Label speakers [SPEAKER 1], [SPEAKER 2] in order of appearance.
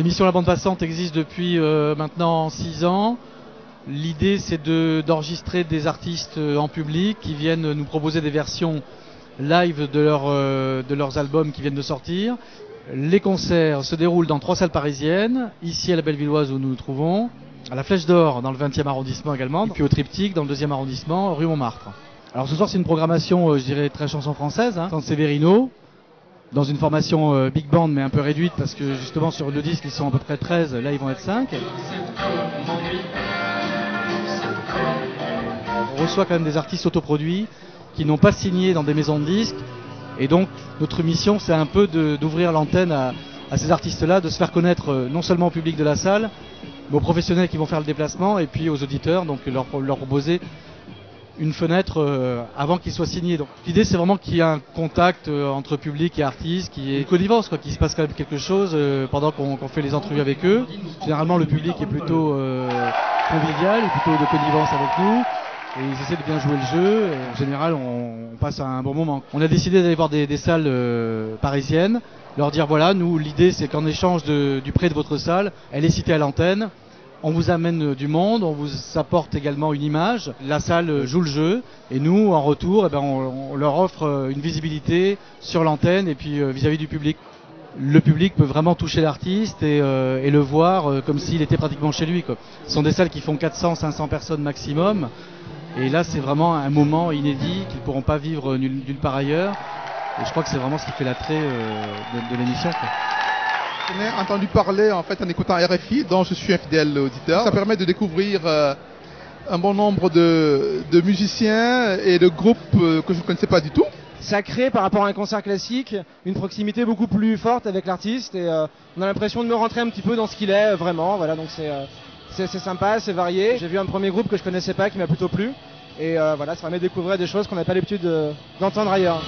[SPEAKER 1] l'émission La Bande Passante existe depuis maintenant 6 ans. L'idée c'est d'enregistrer des artistes en public qui viennent nous proposer des versions live de leurs albums qui viennent de sortir. Les concerts se déroulent dans 3 salles parisiennes, ici à la Bellevilloise où nous nous trouvons, à la Flèche d'Or dans le 20e arrondissement également, et puis au Triptyque dans le 2e arrondissement, rue Montmartre. Alors ce soir c'est une programmation, je dirais, très chanson française, San Severino, dans une formation big band mais un peu réduite parce que justement sur le disque ils sont à peu près 13, là ils vont être 5. On reçoit quand même des artistes autoproduits qui n'ont pas signé dans des maisons de disques, et donc notre mission c'est un peu d'ouvrir l'antenne à ces artistes-là, de se faire connaître non seulement au public de la salle, mais aux professionnels qui vont faire le déplacement et puis aux auditeurs, donc leur proposer une fenêtre avant qu'ils soient signés. Donc l'idée c'est vraiment qu'il y ait un contact entre public et artistes, qu'il y ait une connivence, qu'il se passe quand même quelque chose pendant qu'on fait les entrevues avec eux. Généralement le public est plutôt convivial, est plutôt de connivence avec nous. Et ils essaient de bien jouer le jeu, et en général on passe un bon moment. On a décidé d'aller voir des salles parisiennes, leur dire voilà, nous l'idée c'est qu'en échange du prêt de votre salle, elle est citée à l'antenne, on vous amène du monde, on vous apporte également une image, la salle joue le jeu, et nous en retour on leur offre une visibilité sur l'antenne et puis vis-à-vis du public. Le public peut vraiment toucher l'artiste et le voir comme s'il était pratiquement chez lui, quoi. Ce sont des salles qui font 400-500 personnes maximum. Et là, c'est vraiment un moment inédit qu'ils ne pourront pas vivre nulle part ailleurs. Et je crois que c'est vraiment ce qui fait l'attrait de l'émission, quoi.
[SPEAKER 2] On a entendu parler en fait en écoutant RFI, dont je suis un fidèle auditeur. Ça permet de découvrir un bon nombre de musiciens et de groupes que je ne connaissais pas du tout.
[SPEAKER 3] Ça crée par rapport à un concert classique une proximité beaucoup plus forte avec l'artiste et on a l'impression de me rentrer un petit peu dans ce qu'il est vraiment. Voilà, donc c'est sympa, c'est varié. J'ai vu un premier groupe que je connaissais pas qui m'a plutôt plu et voilà, ça permet de découvrir des choses qu'on n'a pas l'habitude d'entendre ailleurs.